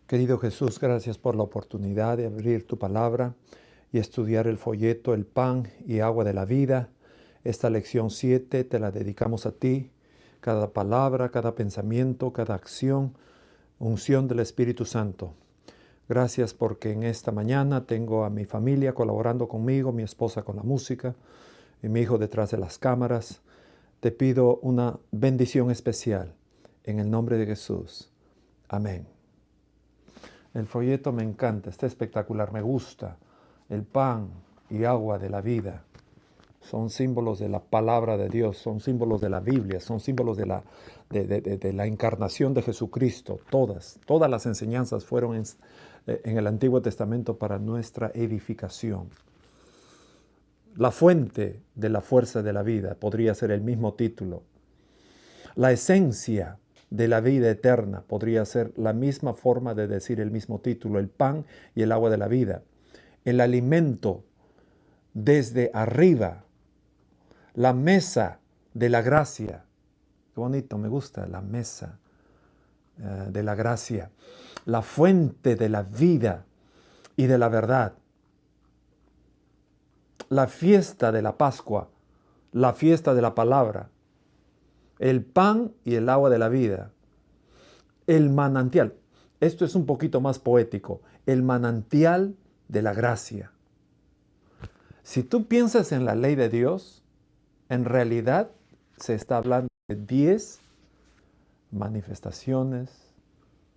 Querido Jesús, gracias por la oportunidad de abrir tu palabra y estudiar el folleto, el pan y agua de la vida. Esta lección 7 te la dedicamos a ti. Cada palabra, cada pensamiento, cada acción, unción del Espíritu Santo. Gracias porque en esta mañana tengo a mi familia colaborando conmigo, mi esposa con la música y mi hijo detrás de las cámaras. Te pido una bendición especial en el nombre de Jesús. Amén. El folleto me encanta, está espectacular, me gusta. El pan y agua de la vida son símbolos de la palabra de Dios, son símbolos de la Biblia, son símbolos de la encarnación de Jesucristo. Todas las enseñanzas fueron en el Antiguo Testamento para nuestra edificación. La fuente de la fuerza de la vida podría ser el mismo título. La esencia de la vida eterna podría ser la misma forma de decir el mismo título, el pan y el agua de la vida. El alimento desde arriba, la mesa de la gracia. Qué bonito, me gusta la mesa de la gracia. La fuente de la vida y de la verdad. La fiesta de la Pascua, la fiesta de la palabra. El pan y el agua de la vida. El manantial. Esto es un poquito más poético. El manantial de la gracia. Si tú piensas en la ley de Dios, en realidad se está hablando de 10 manifestaciones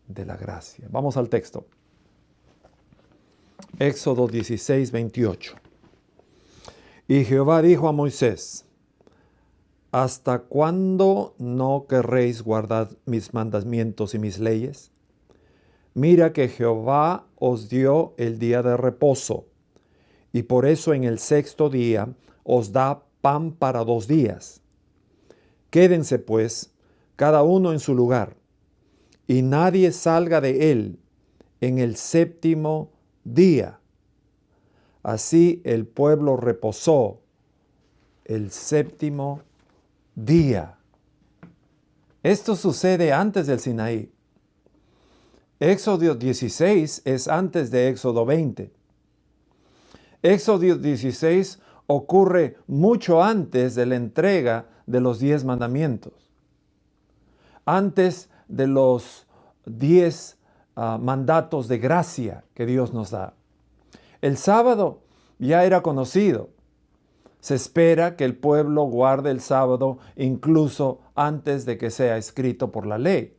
de la gracia. Vamos al texto. Éxodo 16, 28. Y Jehová dijo a Moisés: ¿hasta cuándo no querréis guardar mis mandamientos y mis leyes? Mira que Jehová os dio el día de reposo, y por eso en el sexto día os da pan para 2 días. Quédense pues cada uno en su lugar, y nadie salga de él en el séptimo día. Así el pueblo reposó el séptimo día. Esto sucede antes del Sinaí. Éxodo 16 es antes de Éxodo 20. Éxodo 16 ocurre mucho antes de la entrega de los 10 mandamientos. Antes de los 10 mandatos de gracia que Dios nos da. El sábado ya era conocido. Se espera que el pueblo guarde el sábado incluso antes de que sea escrito por la ley.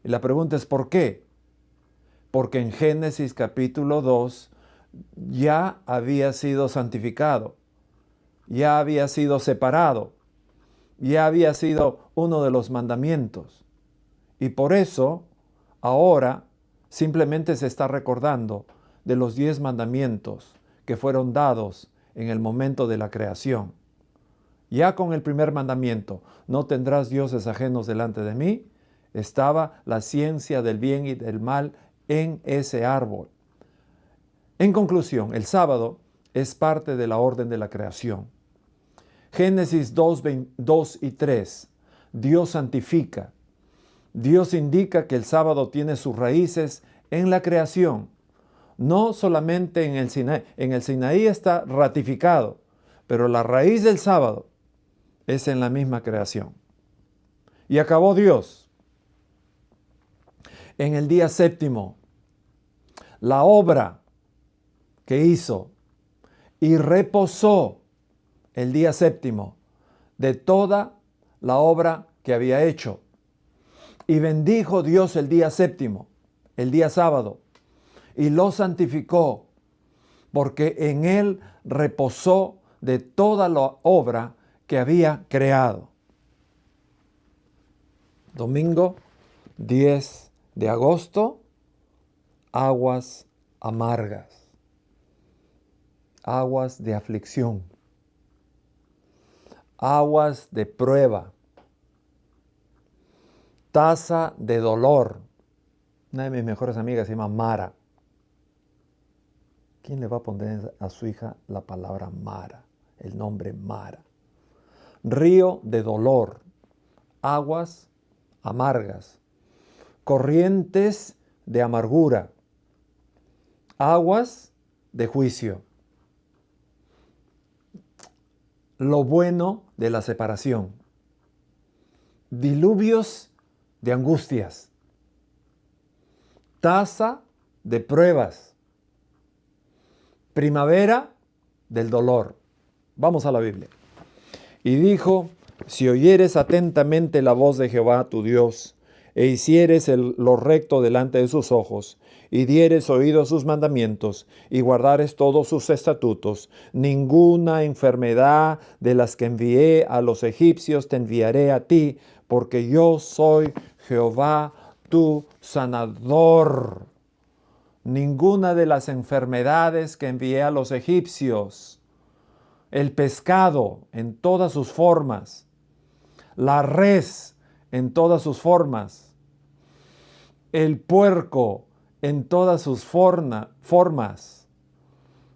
Y la pregunta es ¿por qué? Porque en Génesis capítulo 2 ya había sido santificado, ya había sido separado, ya había sido uno de los mandamientos. Y por eso ahora simplemente se está recordando de los 10 mandamientos que fueron dados en el momento de la creación. Ya con el primer mandamiento, no tendrás dioses ajenos delante de mí, estaba la ciencia del bien y del mal en ese árbol. En conclusión, el sábado es parte de la orden de la creación. Génesis 2 y 3, Dios santifica. Dios indica que el sábado tiene sus raíces en la creación. No solamente en el Sinaí. En el Sinaí está ratificado, pero la raíz del sábado es en la misma creación. Y acabó Dios. En el día séptimo, la obra que hizo y reposó el día séptimo de toda la obra que había hecho. Y bendijo Dios el día séptimo, el día sábado, y lo santificó, porque en él reposó de toda la obra que había creado. Domingo 10 de agosto, aguas amargas, aguas de aflicción, aguas de prueba, taza de dolor. Una de mis mejores amigas se llama Mara. ¿Quién le va a poner a su hija la palabra Mara? El nombre Mara. Río de dolor, aguas amargas, corrientes de amargura, aguas de juicio, lo bueno de la separación, diluvios de angustias, taza de pruebas, primavera del dolor. Vamos a la Biblia. Y dijo: si oyeres atentamente la voz de Jehová tu Dios, e hicieres lo recto delante de sus ojos, y dieres oído a sus mandamientos, y guardares todos sus estatutos, ninguna enfermedad de las que envié a los egipcios te enviaré a ti, porque yo soy Jehová tu sanador. Ninguna de las enfermedades que envié a los egipcios, el pescado en todas sus formas, la res en todas sus formas, el puerco en todas sus formas,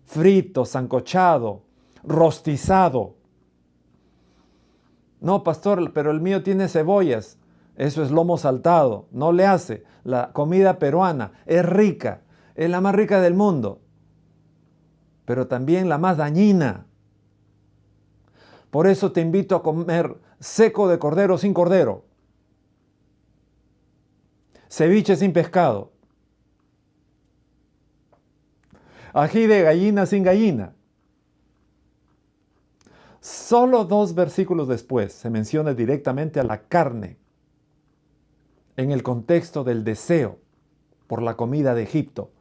frito, sancochado, rostizado. No, pastor, pero el mío tiene cebollas. Eso es lomo saltado. No le hace. La comida peruana es rica. Es la más rica del mundo. Pero también la más dañina. Por eso te invito a comer seco de cordero sin cordero. Ceviche sin pescado. Ají de gallina sin gallina. Solo 2 versículos después se menciona directamente a la carne en el contexto del deseo por la comida de Egipto.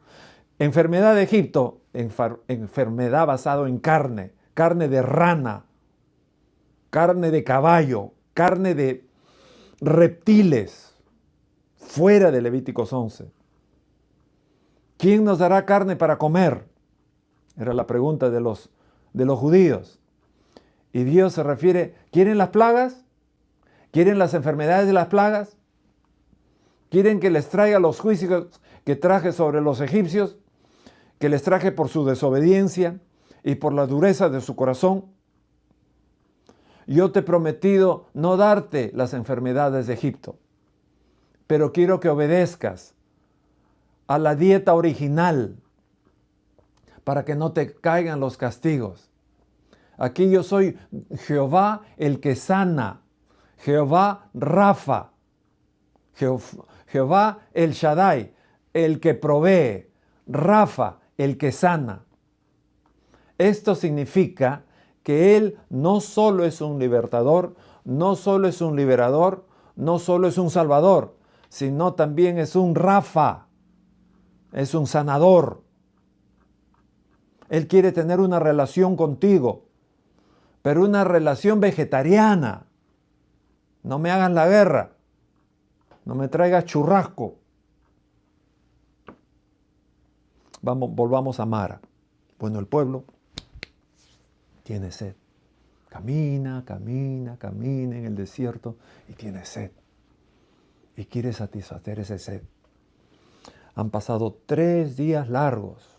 Enfermedad de Egipto, enfermedad basado en carne, carne de rana, carne de caballo, carne de reptiles, fuera de Levíticos 11. ¿Quién nos dará carne para comer? Era la pregunta de los judíos. Y Dios se refiere: ¿quieren las plagas? ¿Quieren las enfermedades de las plagas? ¿Quieren que les traiga los juicios que traje sobre los egipcios? Que les traje por su desobediencia y por la dureza de su corazón. Yo te he prometido no darte las enfermedades de Egipto, pero quiero que obedezcas a la dieta original para que no te caigan los castigos. Aquí yo soy Jehová el que sana, Jehová Rafa, Jehová el Shaddai, el que provee, Rafa, el que sana. Esto significa que Él no solo es un libertador, no solo es un liberador, no solo es un salvador, sino también es un Rafa, es un sanador. Él quiere tener una relación contigo, pero una relación vegetariana. No me hagas la guerra, no me traigas churrasco. Volvamos a Mara. Bueno, el pueblo tiene sed. Camina en el desierto y tiene sed. Y quiere satisfacer esa sed. Han pasado 3 días largos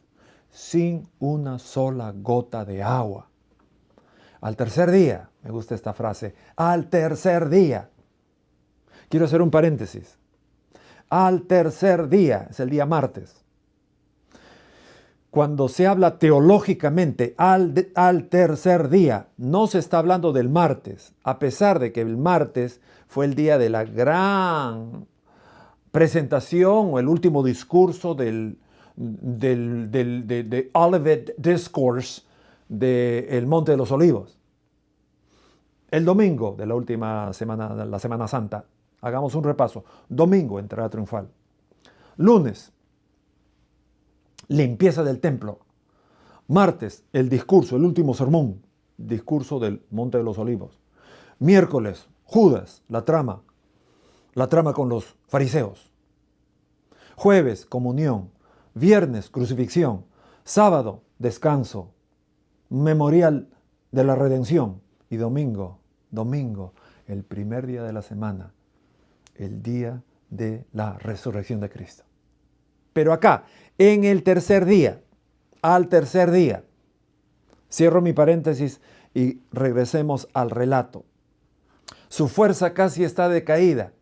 sin una sola gota de agua. Al tercer día, me gusta esta frase, al tercer día. Quiero hacer un paréntesis. Al tercer día, es el día martes. Cuando se habla teológicamente al tercer día, no se está hablando del martes, a pesar de que el martes fue el día de la gran presentación o el último discurso de Olivet Discourse del Monte de los Olivos. El domingo de la última semana, la Semana Santa, hagamos un repaso. Domingo, entrada triunfal. Lunes, limpieza del templo. Martes, el discurso, el último sermón, discurso del Monte de los Olivos. Miércoles, Judas, la trama con los fariseos. Jueves, comunión. Viernes, crucifixión. Sábado, descanso. Memorial de la redención. Y domingo, el primer día de la semana, el día de la resurrección de Cristo. Pero acá, en el tercer día, al tercer día, cierro mi paréntesis y regresemos al relato. Su fuerza casi está decaída.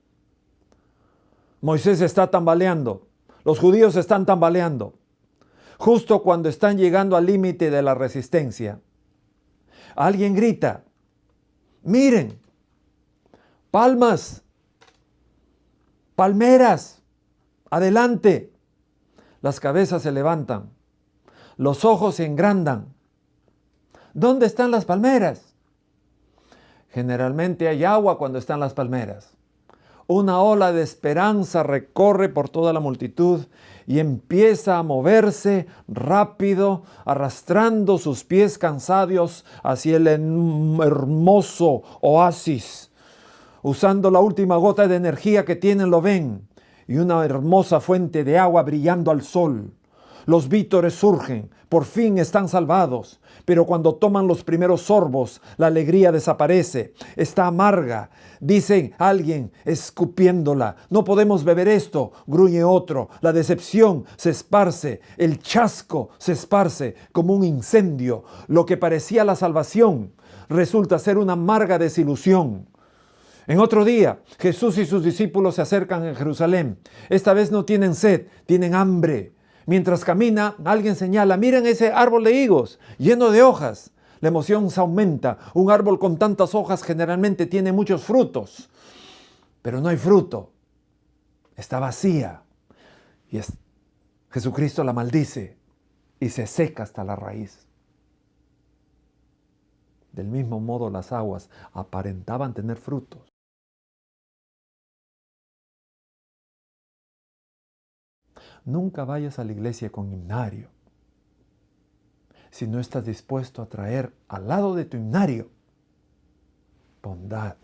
Moisés está tambaleando. Los judíos están tambaleando, justo cuando están llegando al límite de la resistencia. Alguien grita, miren, palmas, palmeras, adelante. Las cabezas se levantan, los ojos se engrandan. ¿Dónde están las palmeras? Generalmente hay agua cuando están las palmeras. Una ola de esperanza recorre por toda la multitud y empieza a moverse rápido, arrastrando sus pies cansados hacia el hermoso oasis. Usando la última gota de energía que tienen, lo ven, y una hermosa fuente de agua brillando al sol. Los vítores surgen, por fin están salvados, pero cuando toman los primeros sorbos, la alegría desaparece, está amarga. Dice alguien, escupiéndola, no podemos beber esto, gruñe otro. La decepción se esparce, el chasco se esparce como un incendio. Lo que parecía la salvación resulta ser una amarga desilusión. En otro día, Jesús y sus discípulos se acercan a Jerusalén. Esta vez no tienen sed, tienen hambre. Mientras camina, alguien señala, miren ese árbol de higos, lleno de hojas. La emoción se aumenta. Un árbol con tantas hojas generalmente tiene muchos frutos, pero no hay fruto. Está vacía. Y Jesucristo la maldice y se seca hasta la raíz. Del mismo modo, las aguas aparentaban tener frutos. Nunca vayas a la iglesia con himnario si no estás dispuesto a traer al lado de tu himnario bondad.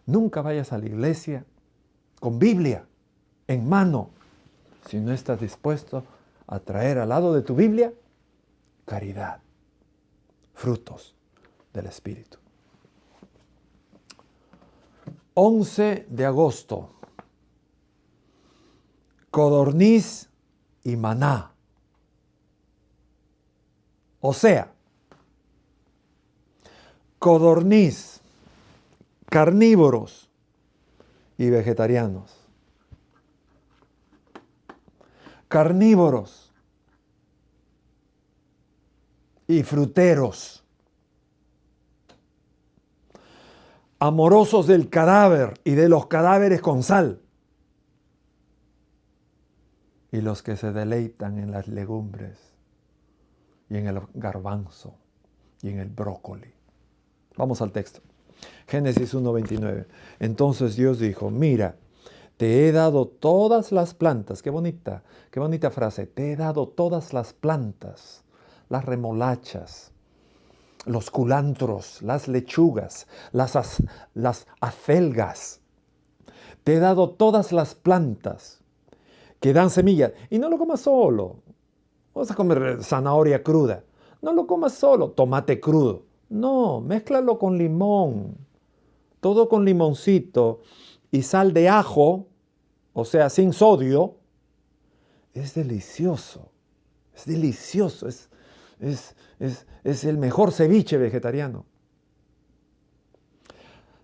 Nunca vayas a la iglesia con Biblia en mano si no estás dispuesto a traer al lado de tu Biblia caridad, frutos del Espíritu. 11 de agosto. Codorniz y maná. O sea, codorniz, carnívoros y vegetarianos. Carnívoros y fruteros. Amorosos del cadáver y de los cadáveres con sal. Y los que se deleitan en las legumbres y en el garbanzo y en el brócoli. Vamos al texto. Génesis 1:29. Entonces Dios dijo, mira, te he dado todas las plantas. Qué bonita frase. Te he dado todas las plantas, las remolachas, los culantros, las lechugas, las acelgas. Te he dado todas las plantas que dan semillas. Y no lo comas solo. Vas a comer zanahoria cruda. No lo comas solo, tomate crudo. No, mézclalo con limón. Todo con limoncito y sal de ajo, o sea, sin sodio. Es delicioso. Es delicioso. Es el mejor ceviche vegetariano.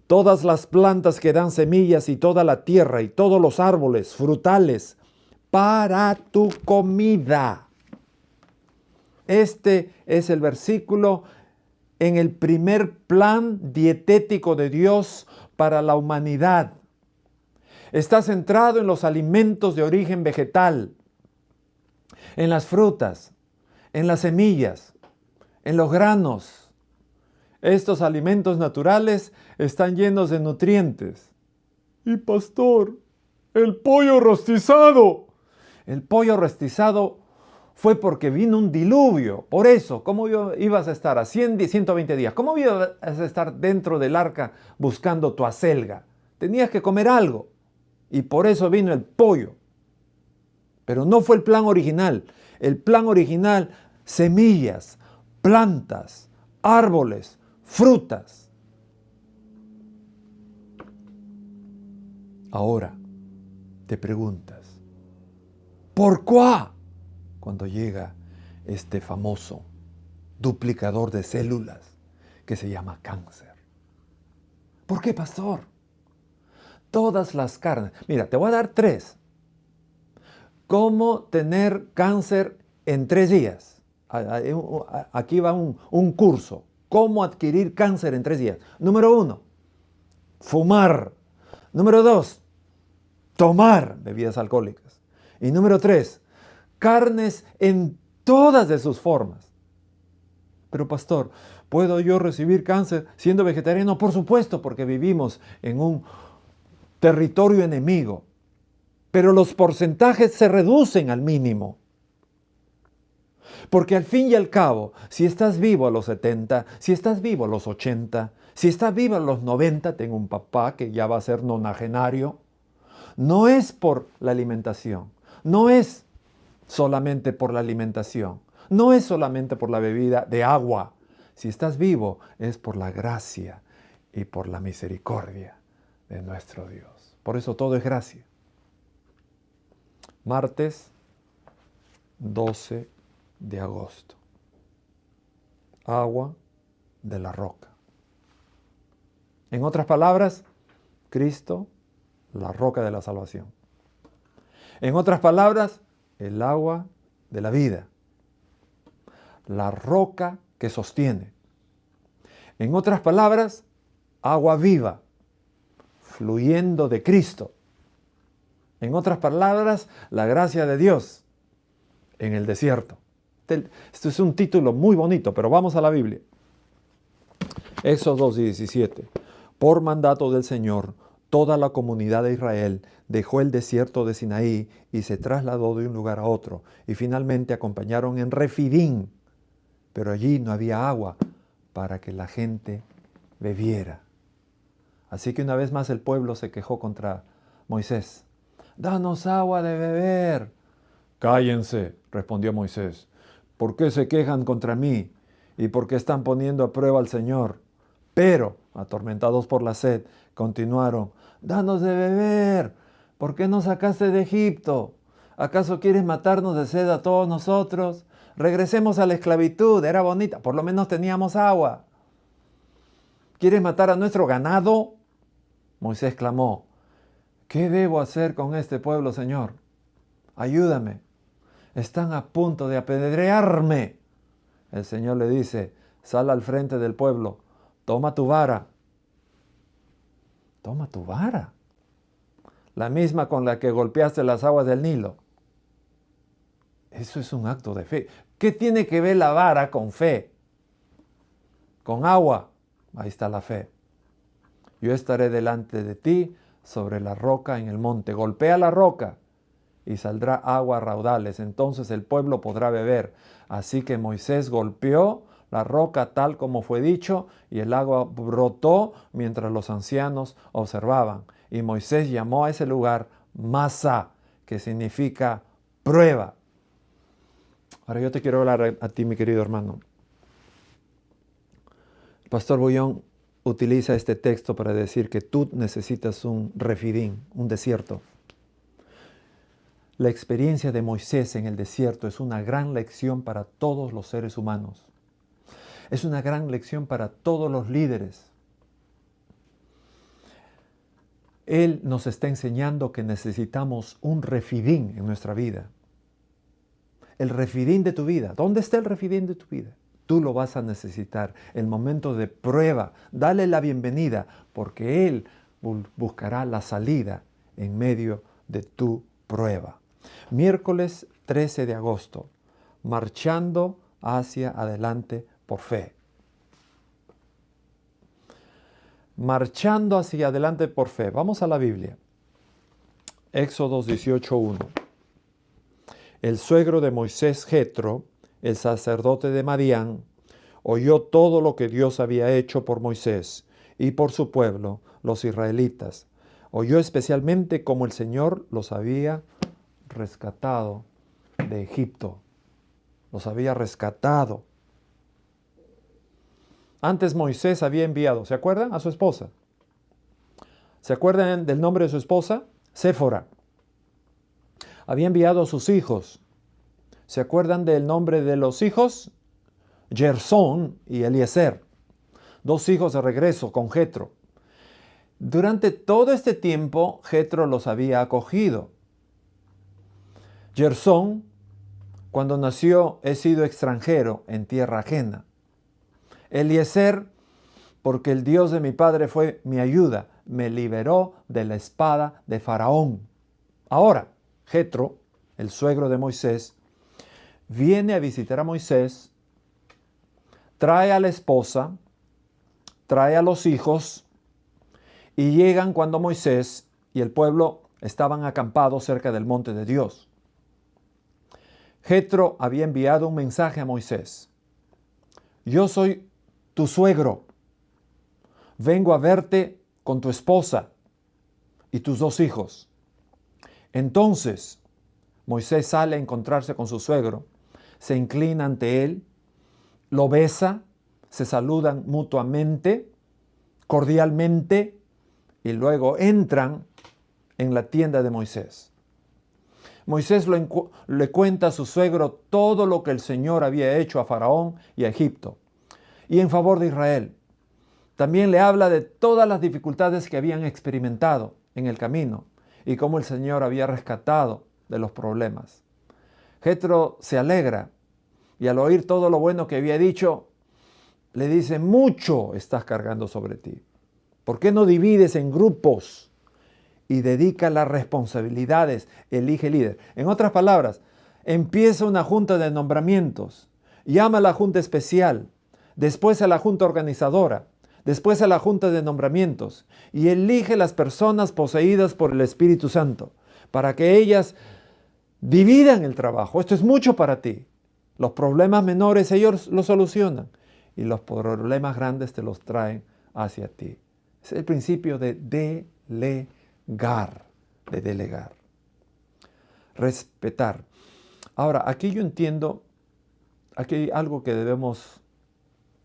Todas las plantas que dan semillas y toda la tierra y todos los árboles frutales para tu comida. Este es el versículo en el primer plan dietético de Dios para la humanidad. Está centrado en los alimentos de origen vegetal, en las frutas, en las semillas, en los granos. Estos alimentos naturales están llenos de nutrientes. Y pastor, el pollo rostizado. El pollo rostizado fue porque vino un diluvio. Por eso, ¿cómo ibas a estar a 120 días? ¿Cómo ibas a estar dentro del arca buscando tu acelga? Tenías que comer algo. Y por eso vino el pollo. Pero no fue el plan original. El plan original, semillas, plantas, árboles, frutas. Ahora te preguntas, ¿por qué? Cuando llega este famoso duplicador de células que se llama cáncer. ¿Por qué, pastor? Todas las carnes. Mira, te voy a dar 3. ¿Cómo tener cáncer en 3 días? Aquí va un curso. ¿Cómo adquirir cáncer en 3 días? Número 1, fumar. Número 2, tomar bebidas alcohólicas. Y número 3, carnes en todas de sus formas. Pero pastor, ¿puedo yo recibir cáncer siendo vegetariano? Por supuesto, porque vivimos en un territorio enemigo. Pero los porcentajes se reducen al mínimo. Porque al fin y al cabo, si estás vivo a los 70, si estás vivo a los 80, si estás vivo a los 90, tengo un papá que ya va a ser nonagenario, no es por la alimentación, no es solamente por la alimentación, no es solamente por la bebida de agua. Si estás vivo es por la gracia y por la misericordia de nuestro Dios. Por eso todo es gracia. Martes 12 de agosto. Agua de la roca. En otras palabras, Cristo, la roca de la salvación. En otras palabras, el agua de la vida. La roca que sostiene. En otras palabras, agua viva, fluyendo de Cristo. En otras palabras, la gracia de Dios en el desierto. Esto es un título muy bonito, pero vamos a la Biblia. Éxodo 17. Por mandato del Señor, toda la comunidad de Israel dejó el desierto de Sinaí y se trasladó de un lugar a otro. Y finalmente acompañaron en Refidim, pero allí no había agua para que la gente bebiera. Así que una vez más el pueblo se quejó contra Moisés. ¡Danos agua de beber! Cállense, respondió Moisés. ¿Por qué se quejan contra mí? ¿Y por qué están poniendo a prueba al Señor? Pero, atormentados por la sed, continuaron. ¡Danos de beber! ¿Por qué nos sacaste de Egipto? ¿Acaso quieres matarnos de sed a todos nosotros? Regresemos a la esclavitud, era bonita, por lo menos teníamos agua. ¿Quieres matar a nuestro ganado? Moisés clamó. ¿Qué debo hacer con este pueblo, Señor? Ayúdame. Están a punto de apedrearme. El Señor le dice, sal al frente del pueblo, toma tu vara. Toma tu vara. La misma con la que golpeaste las aguas del Nilo. Eso es un acto de fe. ¿Qué tiene que ver la vara con fe? Con agua. Ahí está la fe. Yo estaré delante de ti sobre la roca en el monte. Golpea la roca y saldrá agua a raudales. Entonces el pueblo podrá beber. Así que Moisés golpeó la roca tal como fue dicho y el agua brotó mientras los ancianos observaban. Y Moisés llamó a ese lugar Masá, que significa prueba. Ahora yo te quiero hablar a ti, mi querido hermano. El pastor Bullón utiliza este texto para decir que tú necesitas un refidim, un desierto. La experiencia de Moisés en el desierto es una gran lección para todos los seres humanos. Es una gran lección para todos los líderes. Él nos está enseñando que necesitamos un refidim en nuestra vida. El refidim de tu vida. ¿Dónde está el refidim de tu vida? Tú lo vas a necesitar. El momento de prueba. Dale la bienvenida porque Él buscará la salida en medio de tu prueba. Miércoles 13 de agosto. Marchando hacia adelante por fe. Marchando hacia adelante por fe. Vamos a la Biblia. Éxodo 18:1. El suegro de Moisés, Jetro, el sacerdote de Madián, oyó todo lo que Dios había hecho por Moisés y por su pueblo, los israelitas. Oyó especialmente cómo el Señor los había rescatado de Egipto. Los había rescatado. Antes Moisés había enviado, ¿se acuerdan? A su esposa. ¿Se acuerdan del nombre de su esposa? Séfora. Había enviado a sus hijos. ¿Se acuerdan del nombre de los hijos? Gersón y Eliezer. 2 hijos de regreso con Jetro. Durante todo este tiempo, Jetro los había acogido. Gersón, cuando nació, he sido extranjero en tierra ajena. Eliezer, porque el Dios de mi padre fue mi ayuda, me liberó de la espada de Faraón. Ahora, Jetro, el suegro de Moisés, viene a visitar a Moisés, trae a la esposa, trae a los hijos, y llegan cuando Moisés y el pueblo estaban acampados cerca del monte de Dios. Jetro había enviado un mensaje a Moisés. Yo soy tu suegro. Vengo a verte con tu esposa y tus 2 hijos. Entonces Moisés sale a encontrarse con su suegro, se inclina ante él, lo besa, se saludan mutuamente, cordialmente, y luego entran en la tienda de Moisés. Moisés le cuenta a su suegro todo lo que el Señor había hecho a Faraón y a Egipto, y en favor de Israel. También le habla de todas las dificultades que habían experimentado en el camino y cómo el Señor había rescatado de los problemas. Jetro se alegra y al oír todo lo bueno que había dicho, le dice: mucho estás cargando sobre ti. ¿Por qué no divides en grupos y dedica las responsabilidades? Elige líder. En otras palabras, empieza una junta de nombramientos, llama a la junta especial, después a la junta organizadora, después a la junta de nombramientos, y elige las personas poseídas por el Espíritu Santo para que ellas dividan el trabajo. Esto es mucho para ti. Los problemas menores ellos los solucionan y los problemas grandes te los traen hacia ti. Es el principio de delegar, de delegar. Respetar. Ahora, aquí yo entiendo, aquí hay algo que debemos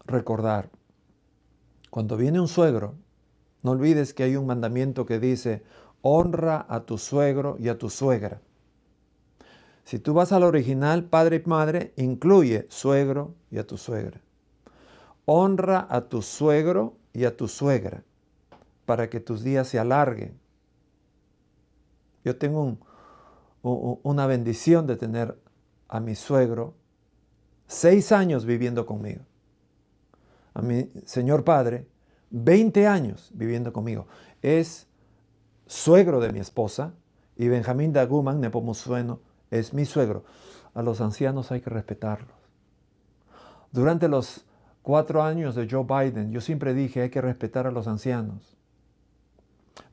recordar. Cuando viene un suegro, no olvides que hay un mandamiento que dice: honra a tu suegro y a tu suegra. Si tú vas al original, padre y madre, incluye suegro y a tu suegra. Honra a tu suegro y a tu suegra para que tus días se alarguen. Yo tengo una bendición de tener a mi suegro 6 años viviendo conmigo. A mi señor padre 20 años viviendo conmigo. Es suegro de mi esposa y Benjamín Daguman Nepomuceno es mi suegro. A los ancianos hay que respetarlos. Durante los 4 años de Joe Biden, yo siempre dije: hay que respetar a los ancianos.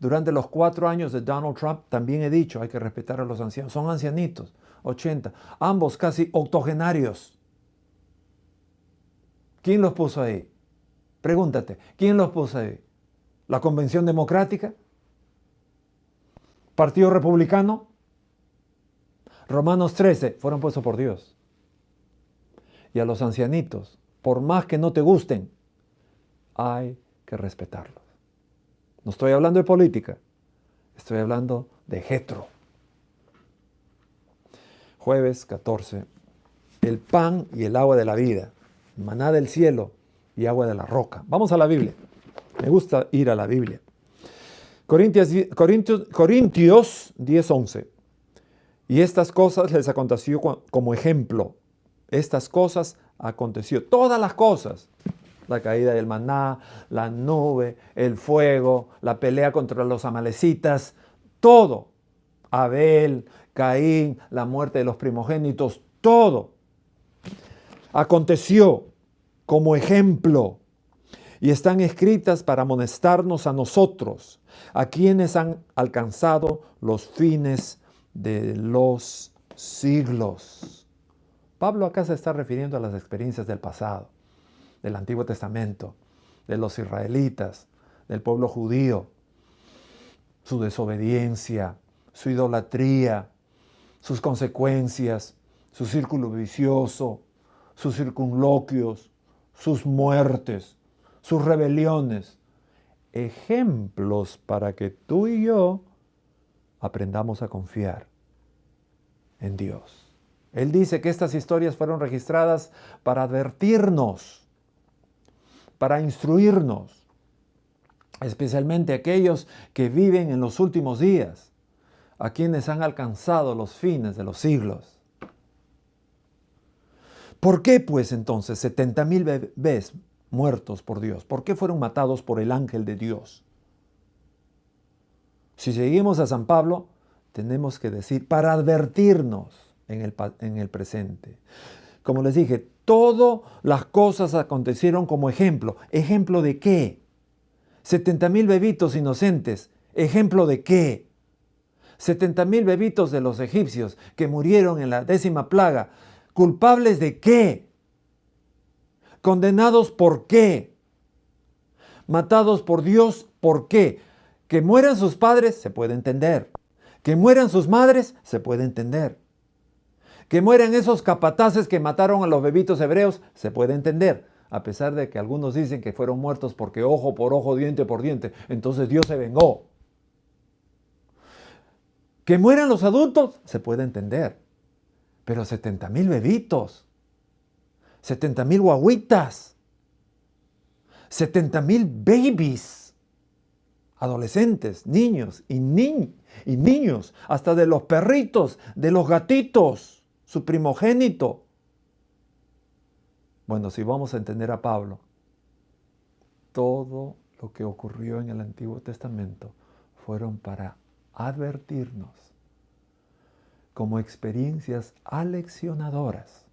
Durante los 4 años de Donald Trump, también he dicho: hay que respetar a los ancianos. Son ancianitos, 80, ambos casi octogenarios. ¿Quién los puso ahí? Pregúntate, ¿quién los puso ahí? ¿La Convención Democrática? ¿Partido Republicano? Romanos 13 fueron puestos por Dios. Y a los ancianitos, por más que no te gusten, hay que respetarlos. No estoy hablando de política, estoy hablando de Jetro. Jueves 14. El pan y el agua de la vida, maná del cielo y agua de la roca. Vamos a la Biblia. Me gusta ir a la Biblia. Corintios 10:11. Y estas cosas les aconteció como ejemplo. Estas cosas aconteció. Todas las cosas. La caída del maná, la nube, el fuego, la pelea contra los amalecitas. Todo. Abel, Caín, la muerte de los primogénitos. Todo aconteció como ejemplo. Y están escritas para amonestarnos a nosotros, a quienes han alcanzado los fines de los siglos. Pablo acá se está refiriendo a las experiencias del pasado, del Antiguo Testamento, de los israelitas, del pueblo judío, su desobediencia, su idolatría, sus consecuencias, su círculo vicioso, sus circunloquios, sus muertes, sus rebeliones. Ejemplos para que tú y yo aprendamos a confiar en Dios. Él dice que estas historias fueron registradas para advertirnos, para instruirnos, especialmente aquellos que viven en los últimos días. a quienes han alcanzado los fines de los siglos. ¿Por qué pues entonces 70,000 bebés muertos por Dios? ¿Por qué fueron matados por el ángel de Dios? Si seguimos a San Pablo, tenemos que decir, para advertirnos en el presente. Como les dije, todas las cosas acontecieron como ejemplo. ¿Ejemplo de qué? 70,000 bebitos inocentes. ¿Ejemplo de qué? 70,000 bebitos de los egipcios que murieron en la 10ª plaga. ¿Culpables de qué? ¿Condenados por qué? ¿Matados por Dios por qué? Que mueran sus padres, se puede entender. Que mueran sus madres, se puede entender. Que mueran esos capataces que mataron a los bebitos hebreos, se puede entender. A pesar de que algunos dicen que fueron muertos porque ojo por ojo, diente por diente. Entonces Dios se vengó. Que mueran los adultos, se puede entender. Pero 70,000 bebitos. 70,000 guaguitas. 70,000 babies. Adolescentes, niños y niños. Hasta de los perritos, de los gatitos. Su primogénito. Bueno, si vamos a entender a Pablo, todo lo que ocurrió en el Antiguo Testamento fueron para advertirnos como experiencias aleccionadoras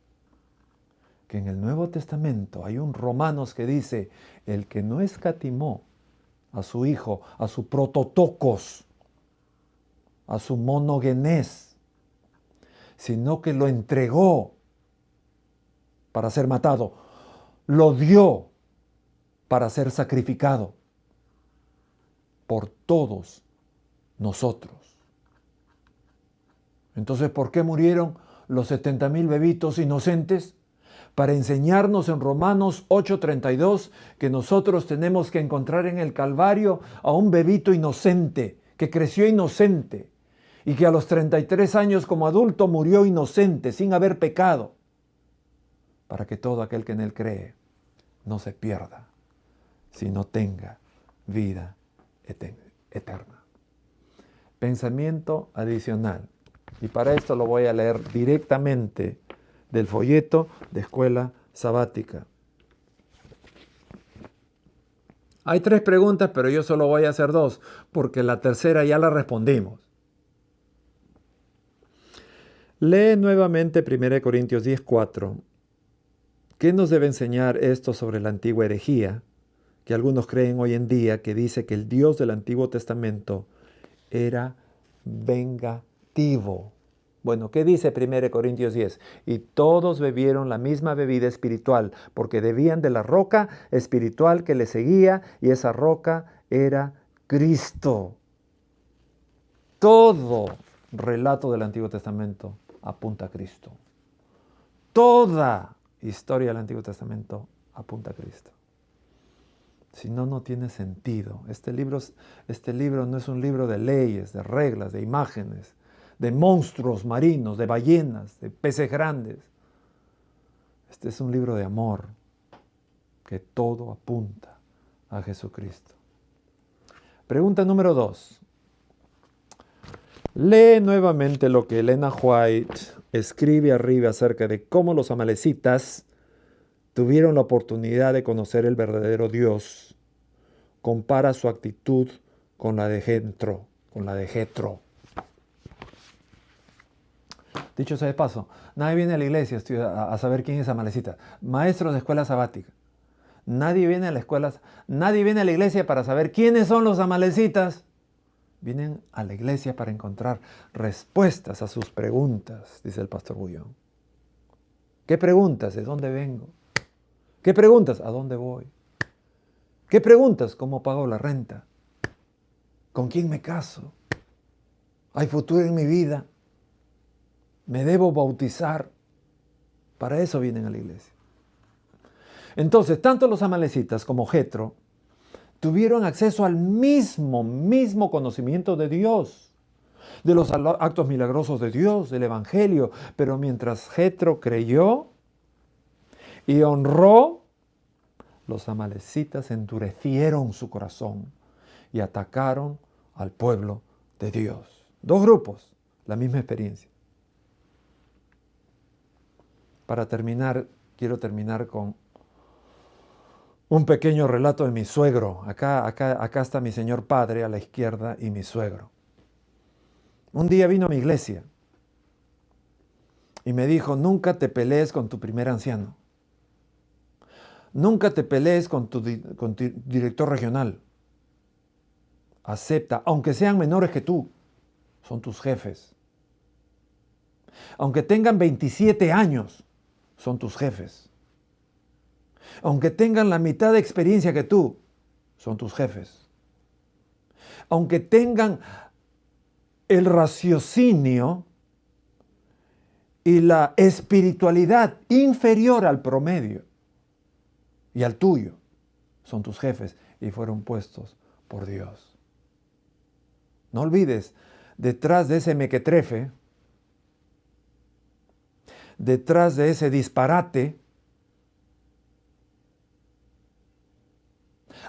que en el Nuevo Testamento hay un Romanos que dice, el que no escatimó a su hijo, a su prototocos, a su monogenés, sino que lo entregó para ser matado, lo dio para ser sacrificado por todos nosotros. Entonces, ¿por qué murieron los 70,000 bebitos inocentes? Para enseñarnos en Romanos 8:32 que nosotros tenemos que encontrar en el Calvario a un bebito inocente, que creció inocente y que a los 33 años como adulto murió inocente, sin haber pecado, para que todo aquel que en él cree no se pierda, sino tenga vida eterna. Pensamiento adicional. Y para esto lo voy a leer directamente del folleto de Escuela Sabática. Hay 3 preguntas, pero yo solo voy a hacer 2, porque la tercera ya la respondimos. Lee nuevamente 1 Corintios 10:4. ¿Qué nos debe enseñar esto sobre la antigua herejía, que algunos creen hoy en día, que dice que el Dios del Antiguo Testamento era vengativo? Bueno, ¿qué dice 1 Corintios 10? Y todos bebieron la misma bebida espiritual, porque bebían de la roca espiritual que les seguía, y esa roca era Cristo. Todo relato del Antiguo Testamento apunta a Cristo. Toda historia del Antiguo Testamento apunta a Cristo. Si no, no tiene sentido. Este libro no es un libro de leyes, de reglas, de imágenes, de monstruos marinos, de ballenas, de peces grandes. Este es un libro de amor, que todo apunta a Jesucristo. Pregunta número 2. Lee nuevamente lo que Elena White escribe arriba acerca de cómo los amalecitas tuvieron la oportunidad de conocer el verdadero Dios. Compara su actitud con la de Jetro. Dicho sea de paso, nadie viene a la iglesia a saber quién es amalecita. Maestros de escuela sabática. Nadie viene a la iglesia para saber quiénes son los amalecitas. Vienen a la iglesia para encontrar respuestas a sus preguntas, dice el pastor Bullón. ¿Qué preguntas? ¿De dónde vengo? ¿Qué preguntas? ¿A dónde voy? ¿Qué preguntas? ¿Cómo pago la renta? ¿Con quién me caso? ¿Hay futuro en mi vida? ¿Me debo bautizar? Para eso vienen a la iglesia. Entonces, tanto los amalecitas como Jetro tuvieron acceso al mismo conocimiento de Dios, de los actos milagrosos de Dios, del Evangelio. Pero mientras Jetro creyó y honró, los amalecitas endurecieron su corazón y atacaron al pueblo de Dios. 2 grupos, la misma experiencia. Para terminar, quiero terminar con un pequeño relato de mi suegro. Acá está mi señor padre a la izquierda y mi suegro. Un día vino a mi iglesia y me dijo, nunca te pelees con tu primer anciano. Nunca te pelees con tu director regional. Acepta, aunque sean menores que tú, son tus jefes. Aunque tengan 27 años, son tus jefes. Aunque tengan la mitad de experiencia que tú, son tus jefes. Aunque tengan el raciocinio y la espiritualidad inferior al promedio y al tuyo, son tus jefes y fueron puestos por Dios. No olvides, detrás de ese mequetrefe, detrás de ese disparate,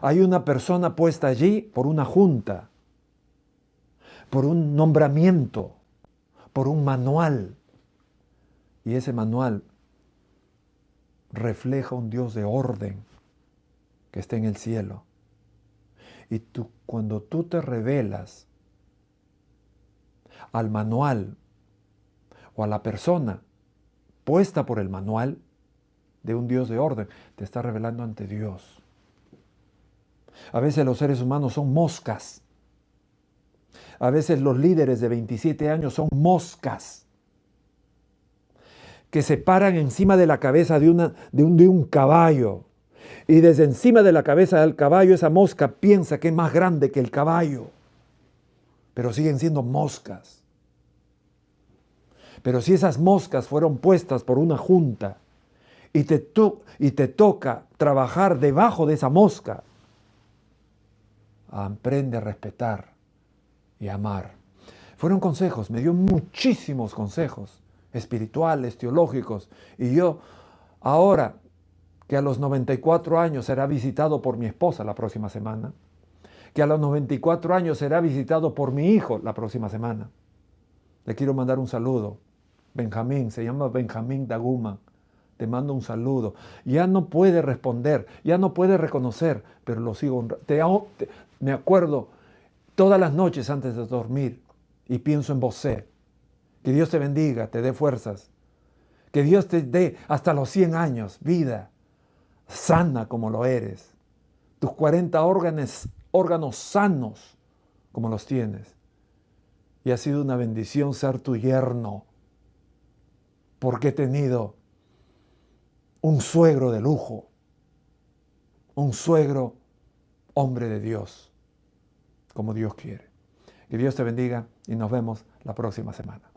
hay una persona puesta allí por una junta, por un nombramiento, por un manual. Y ese manual refleja un Dios de orden que está en el cielo. Y cuando tú te revelas al manual o a la persona puesta por el manual de un Dios de orden, te está revelando ante Dios. A veces los seres humanos son moscas. A veces los líderes de 27 años son moscas que se paran encima de la cabeza de un caballo. Y desde encima de la cabeza del caballo esa mosca piensa que es más grande que el caballo. Pero siguen siendo moscas. Pero si esas moscas fueron puestas por una junta y te toca trabajar debajo de esa mosca, aprende a respetar y amar. Fueron consejos, me dio muchísimos consejos espirituales, teológicos. Y yo, ahora que a los 94 años será visitado por mi esposa la próxima semana, que a los 94 años será visitado por mi hijo la próxima semana, le quiero mandar un saludo. Benjamín, se llama Benjamín Daguma. Te mando un saludo. Ya no puede responder, ya no puede reconocer, pero lo sigo honrando. Me acuerdo todas las noches antes de dormir y pienso en vos. Que Dios te bendiga, te dé fuerzas. Que Dios te dé hasta los 100 años, vida sana como lo eres. Tus 40 órganos sanos como los tienes. Y ha sido una bendición ser tu yerno, porque he tenido un suegro de lujo, un suegro hombre de Dios, como Dios quiere. Que Dios te bendiga y nos vemos la próxima semana.